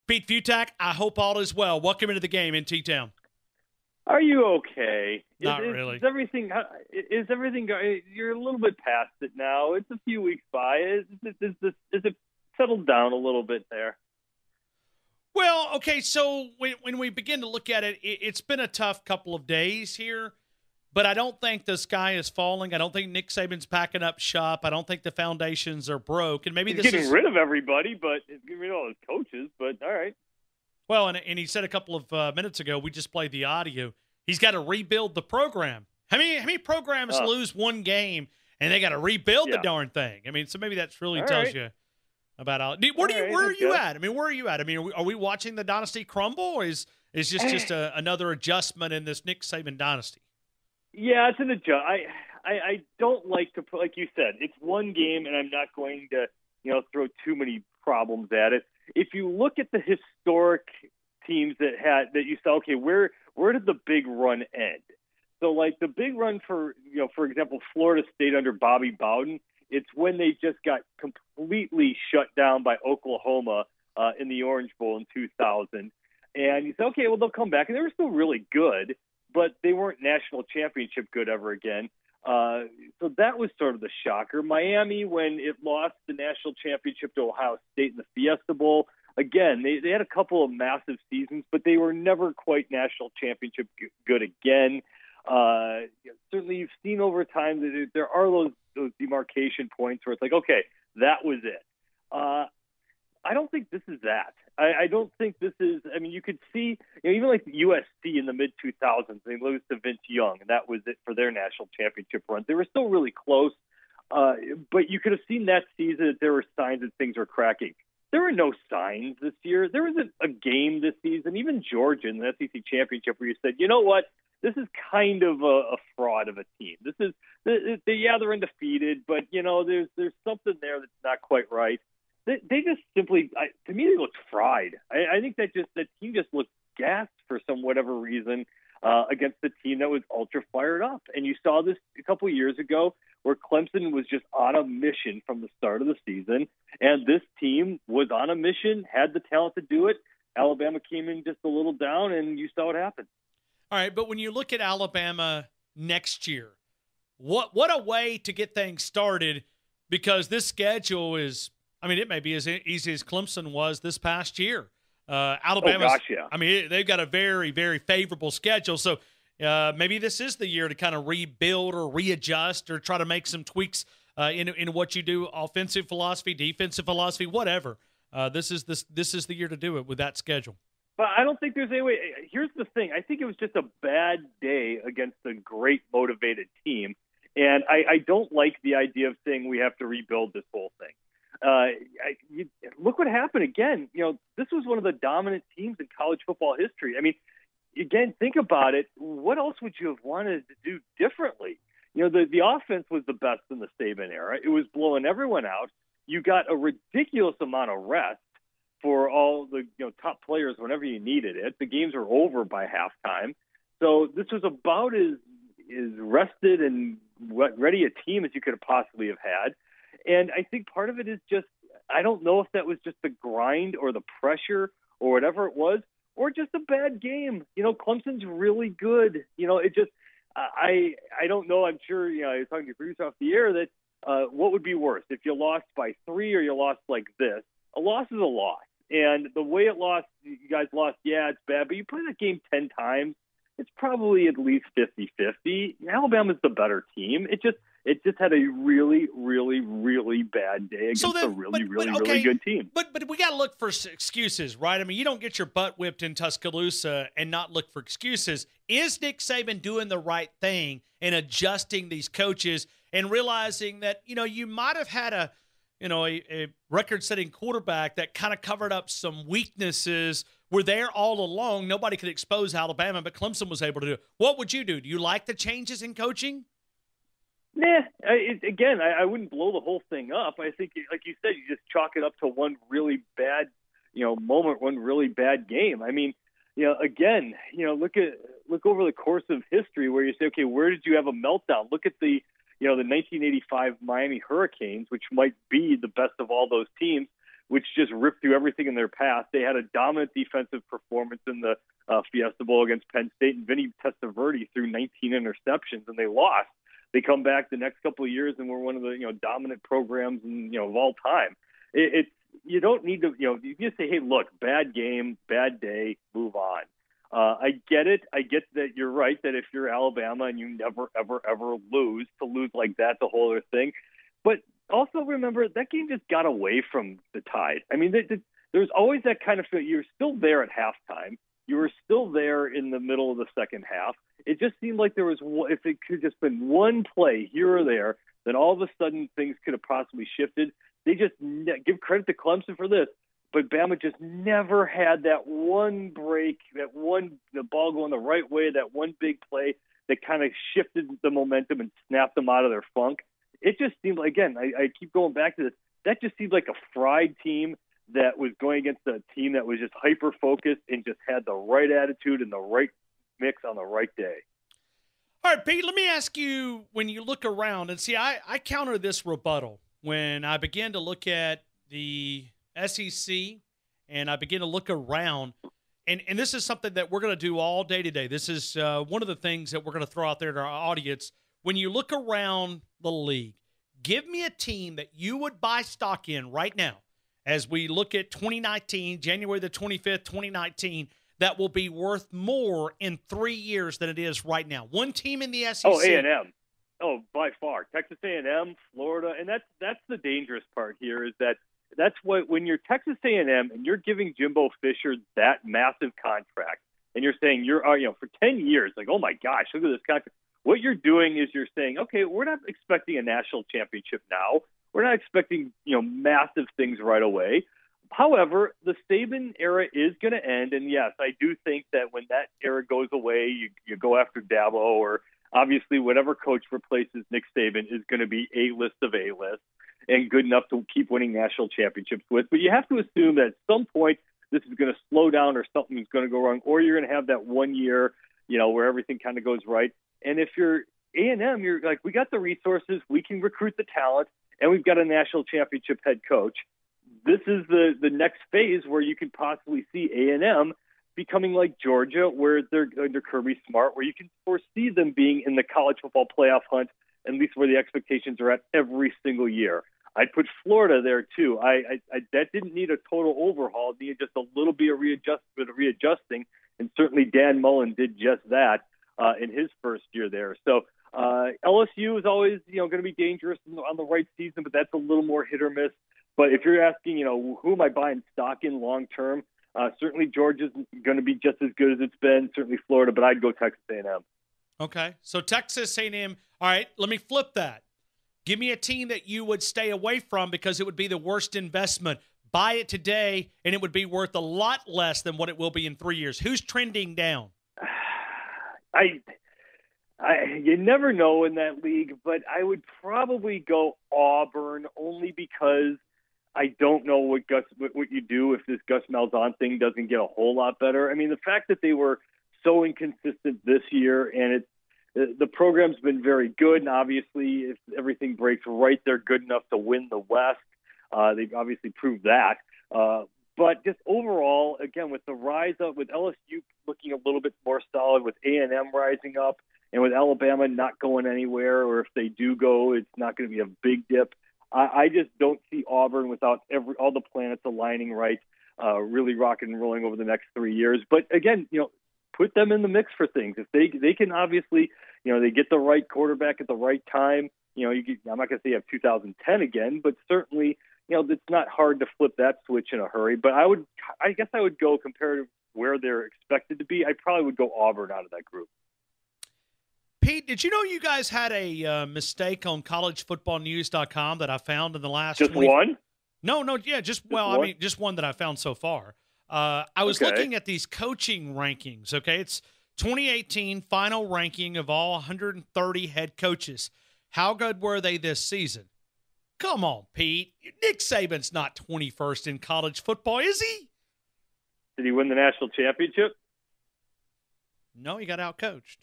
Pete Fiutak, I hope all is well. Welcome into the game in T-Town. Are you okay? Not really. Is everything going? You're a little bit past it now. It's a few weeks by. Is it settled down a little bit there? Well, okay, so when we begin to look at it, it's been a tough couple of days here, but I don't think the sky is falling. I don't think Nick Saban's packing up shop. I don't think the foundations are broke. And maybe He's this getting rid of everybody, but he's getting rid of all his coaches, but all right. Well, and he said a couple of minutes ago, we just played the audio, he's got to rebuild the program. How many programs lose one game and they got to rebuild the darn thing? I mean, so maybe that's really tells you about all. Where are you at? I mean, where are you at? I mean, are we watching the dynasty crumble, or is just another adjustment in this Nick Saban dynasty? Yeah, it's an adjustment. I don't like to put, like you said, it's one game, and I'm not going to throw too many problems at it. If you look at the historic teams that you saw, okay, where did the big run end? So, like the big run for example, Florida State under Bobby Bowden, it's when they just got completely shut down by Oklahoma in the Orange Bowl in 2000. And you say, okay, well, they'll come back, and they were still really good, but they weren't national championship good ever again. So that was sort of the shocker. Miami, when it lost the national championship to Ohio State in the Fiesta Bowl, again, they had a couple of massive seasons, but they were never quite national championship good again. Certainly you've seen over time that there are those demarcation points where it's like, okay, that was it. I don't think this is that. I don't think this is – I mean, you could see even like USC in the mid-2000s, they lose to Vince Young, and that was it for their national championship run. They were still really close, but you could have seen that season that there were signs that things were cracking. There were no signs this year. There wasn't a game this season, even Georgia in the SEC championship, where you said, you know what, this is kind of a fraud of a team. This is they're undefeated, but there's something there that's not quite right. They just simply, to me, they looked fried. I think that team just looked gassed for some whatever reason against the team that was ultra fired up. And you saw this a couple years ago where Clemson was just on a mission from the start of the season, and this team was on a mission, had the talent to do it. Alabama came in just a little down, and you saw what happened. All right, but when you look at Alabama next year, what a way to get things started, because this schedule is, I mean, it may be as easy as Clemson was this past year. Alabama's, I mean, they've got a very, very favorable schedule. So maybe this is the year to kind of rebuild or readjust or try to make some tweaks in what you do, offensive philosophy, defensive philosophy, whatever. This is the year to do it with that schedule. But I don't think there's any way. Here's the thing. I think it was just a bad day against a great motivated team. And I don't like the idea of saying we have to rebuild this whole thing. Look what happened again. This was one of the dominant teams in college football history. I mean, again, think about it. What else would you have wanted to do differently? The offense was the best in the Saban era. It was blowing everyone out. You got a ridiculous amount of rest for all the top players whenever you needed it. The games were over by halftime. So this was about as rested and ready a team as you could have possibly have had. And I think part of it is just, I don't know if that was just the grind or the pressure or whatever it was, or just a bad game. Clemson's really good. It just, I don't know. I'm sure, I was talking to your producer off the air that what would be worse if you lost by 3 or you lost like this. A loss is a loss. And the way you guys lost, yeah, it's bad, but you play that game 10 times, it's probably at least 50-50. Alabama's the better team. It just had a really, really, really bad day against a really good team. But we got to look for excuses, right? I mean, you don't get your butt whipped in Tuscaloosa and not look for excuses. Is Nick Saban doing the right thing in adjusting these coaches and realizing that, you might have had a record-setting quarterback that kind of covered up some weaknesses? Were there all along. Nobody could expose Alabama, but Clemson was able to do it. What would you do? Do you like the changes in coaching? Nah, I wouldn't blow the whole thing up. I think, like you said, you just chalk it up to one really bad, moment, one really bad game. I mean, look over the course of history where you say, okay, where did you have a meltdown? Look at the 1985 Miami Hurricanes, which might be the best of all those teams. which just ripped through everything in their path. They had a dominant defensive performance in the Fiesta Bowl against Penn State, and Vinny Testaverde threw 19 interceptions, and they lost. They come back the next couple of years, and we're one of the dominant programs of all time. It's you don't need to you just say, hey, look, bad game, bad day, move on. I get it. I get that you're right that if you're Alabama and you never, ever, ever lose, to lose like that's a whole other thing. But also remember, that game just got away from the Tide. I mean, there's always that kind of feel. You're still there at halftime. You were still there in the middle of the second half. It just seemed like there was, if it could have just been one play here or there, then all of a sudden things could have possibly shifted. They just give credit to Clemson for this. But Bama just never had that one break, the ball going the right way, that one big play that kind of shifted the momentum and snapped them out of their funk. It just seemed like, again, I keep going back to this, that just seemed like a fried team that was going against a team that was just hyper-focused and just had the right attitude and the right mix on the right day. All right, Pete, let me ask you, when you look around, and see, I counter this rebuttal when I begin to look at the SEC, and I begin to look around, and this is something that we're going to do all day today. This is one of the things that we're going to throw out there to our audience. When you look around the league, give me a team that you would buy stock in right now as we look at 2019, January the 25th, 2019, that will be worth more in 3 years than it is right now. One team in the SEC. Oh, A&M. Oh, by far. Texas A&M, Florida, and that's the dangerous part here is that's what when you're Texas A&M and you're giving Jimbo Fisher that massive contract and you're saying for 10 years, like, oh my gosh, look at this contract. What you're doing is you're saying, okay, we're not expecting a national championship now. We're not expecting, massive things right away. However, the Saban era is going to end. And yes, I do think that when that era goes away, you go after Dabo, or obviously whatever coach replaces Nick Saban is going to be A-list of A-list and good enough to keep winning national championships with. But you have to assume that at some point this is going to slow down or something is going to go wrong, or you're going to have that 1 year, where everything kind of goes right. And if you're A&M, you're like, we got the resources, we can recruit the talent, and we've got a national championship head coach. This is the next phase where you could possibly see A&M becoming like Georgia, where they're under Kirby Smart, where you can foresee them being in the college football playoff hunt, at least where the expectations are at every single year. I'd put Florida there too. I that didn't need a total overhaul; it needed just a little bit of readjusting, and certainly Dan Mullen did just that in his first year there. So LSU is always going to be dangerous on the right season, but that's a little more hit or miss. But if you're asking, who am I buying stock in long term? Certainly Georgia's going to be just as good as it's been. Certainly Florida, but I'd go Texas A&M. Okay, so Texas A&M. All right, let me flip that. Give me a team that you would stay away from because it would be the worst investment. Buy it today, and it would be worth a lot less than what it will be in 3 years. Who's trending down? You never know in that league, but I would probably go Auburn only because I don't know what you do if this Gus Malzahn thing doesn't get a whole lot better. I mean, the fact that they were so inconsistent this year, and the program's been very good, and obviously if everything breaks right, they're good enough to win the West. They've obviously proved that. But just overall, again, with the rise up, with LSU looking a little bit more solid, with A&M rising up, and with Alabama not going anywhere, or if they do go, it's not going to be a big dip. I just don't see Auburn without all the planets aligning right, really rocking and rolling over the next 3 years. But again, put them in the mix for things. If they can obviously, they get the right quarterback at the right time. I'm not going to say you have 2010 again, but certainly, it's not hard to flip that switch in a hurry. But I guess I would go compared to where they're expected to be. I probably would go Auburn out of that group. Pete, did you know you guys had a mistake on collegefootballnews.com that I found in the last Just one? No, yeah, just one that I found so far. I was looking at these coaching rankings, okay? It's 2018 final ranking of all 130 head coaches. How good were they this season? Come on, Pete. Nick Saban's not 21st in college football, is he? Did he win the national championship? No, he got outcoached.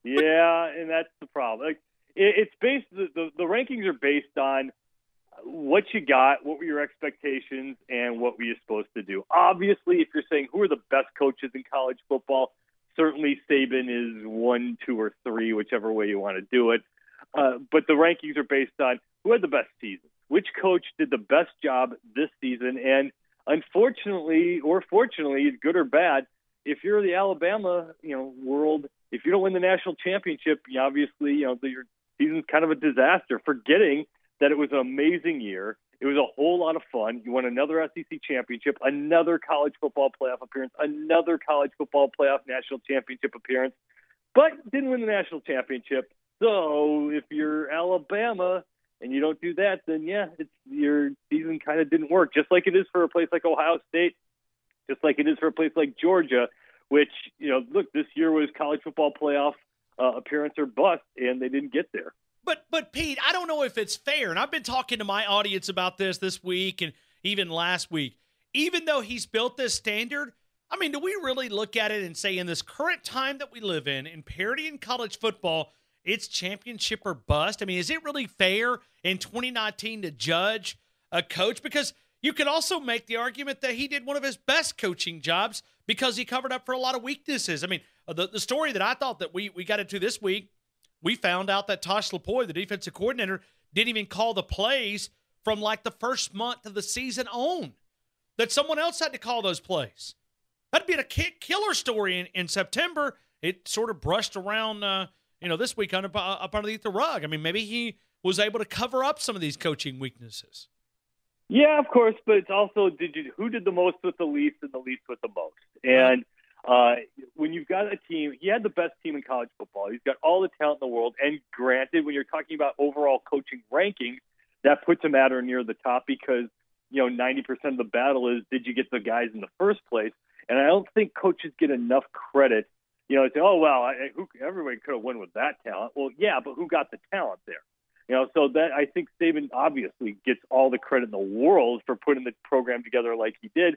Yeah, and that's the problem. Like, it's based the rankings are based on what you got, what were your expectations, and what were you supposed to do? Obviously, if you're saying who are the best coaches in college football, certainly Saban is 1, 2, or 3, whichever way you want to do it. But the rankings are based on who had the best season, which coach did the best job this season. And unfortunately, or fortunately, good or bad, if you're the Alabama, world, if you don't win the national championship, obviously, your season's kind of a disaster. Forgetting that it was an amazing year. It was a whole lot of fun. You won another SEC championship, another college football playoff appearance, another college football playoff national championship appearance, but didn't win the national championship. So if you're Alabama and you don't do that, then your season kind of didn't work. Just like it is for a place like Ohio State, just like it is for a place like Georgia, which, look, this year was college football playoff appearance or bust, and they didn't get there. But Pete, I don't know if it's fair, and I've been talking to my audience about this week and even last week. Even though he's built this standard, I mean, do we really look at it and say in this current time that we live in parity in college football, it's championship or bust? I mean, is it really fair in 2019 to judge a coach? Because you could also make the argument that he did one of his best coaching jobs because he covered up for a lot of weaknesses. I mean, the story that I thought that we got into this week, we found out that Tosh LaPoy, the defensive coordinator, didn't even call the plays from like the first month of the season on, that someone else had to call those plays. That'd be a killer story in September. It sort of brushed around, this week up underneath the rug. I mean, maybe he was able to cover up some of these coaching weaknesses. Yeah, of course, but it's also who did the most with the least and the least with the most. And when you've got a team, he had the best team in college football. He's got all the talent in the world. And granted, when you're talking about overall coaching rankings, that puts him at or near the top because, 90% of the battle is, did you get the guys in the first place? And I don't think coaches get enough credit, to say, oh, well, everybody could have won with that talent. Well, yeah, but who got the talent there? So that I think Saban obviously gets all the credit in the world for putting the program together like he did.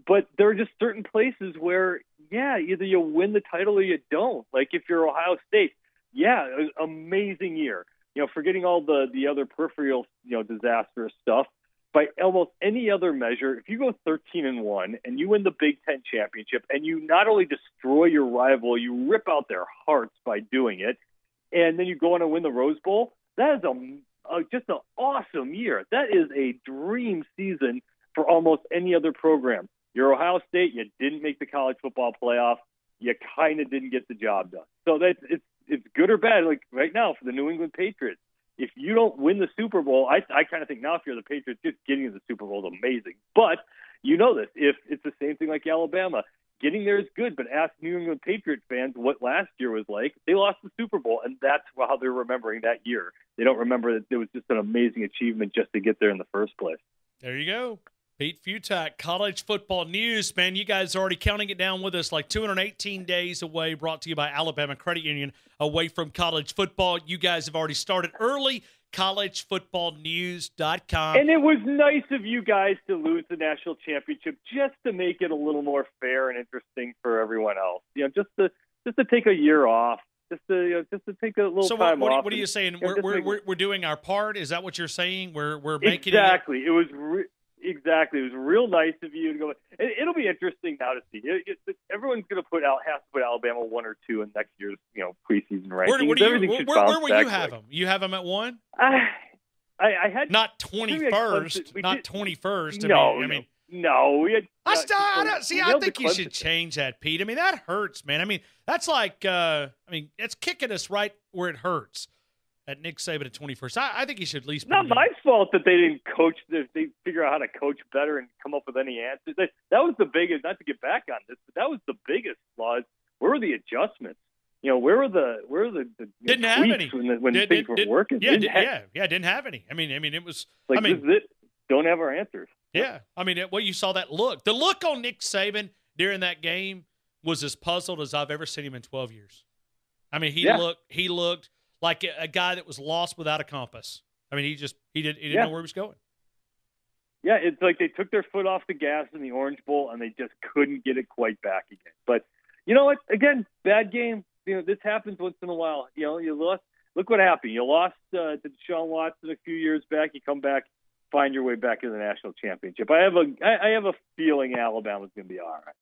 But there are just certain places where, either you win the title or you don't. Like if you're Ohio State, amazing year. Forgetting all the other peripheral, disastrous stuff. By almost any other measure, if you go 13-1 and you win the Big Ten championship and you not only destroy your rival, you rip out their hearts by doing it, and then you go on and win the Rose Bowl, that is just an awesome year. That is a dream season for almost any other program. You're Ohio State, you didn't make the college football playoff, you kind of didn't get the job done. So it's good or bad. Like right now for the New England Patriots, if you don't win the Super Bowl, I kind of think now if you're the Patriots, just getting to the Super Bowl is amazing. But you know this, if it's the same thing like Alabama, getting there is good, but ask New England Patriots fans what last year was like. They lost the Super Bowl, and that's how they're remembering that year. They don't remember that it was just an amazing achievement just to get there in the first place. There you go. Pete Fiutak, college football news. Man, you guys are already counting it down with us, like 218 days away, brought to you by Alabama Credit Union, away from college football. You guys have already started early, collegefootballnews.com. And it was nice of you guys to lose the national championship just to make it a little more fair and interesting for everyone else. Just to take a year off, just to take a little time off. What are you saying? We're doing our part? Is that what you're saying? We're making exactly. It was exactly. It was real nice of you to go. It'll be interesting now to see. Everyone's going to has to put Alabama 1 or 2 in next year's preseason rankings. Where will you have them? You have them at 1? I had not 21st. Not 21st. No, we had. I think you should change that, Pete. I mean, that hurts, man. I mean, that's like, it's kicking us right where it hurts. At Nick Saban at 21st. I think he should at least. Not my fault that they didn't coach. They figure out how to coach better and come up with any answers. That was the biggest. Not to get back on this, but that was the biggest flaws. Where were the adjustments? Where were the didn't have any when things were working? Didn't have any. I mean, it was like this is it. Don't have our answers. Yeah, you saw that look. The look on Nick Saban during that game was as puzzled as I've ever seen him in 12 years. I mean, he looked like a guy that was lost without a compass. I mean, he didn't know where he was going. Yeah, it's like they took their foot off the gas in the Orange Bowl and they just couldn't get it quite back again. But you know what? Again, bad game. This happens once in a while. You lost. Look what happened. You lost to Deshaun Watson a few years back. You come back, find your way back to the national championship. I have a feeling Alabama's going to be all right.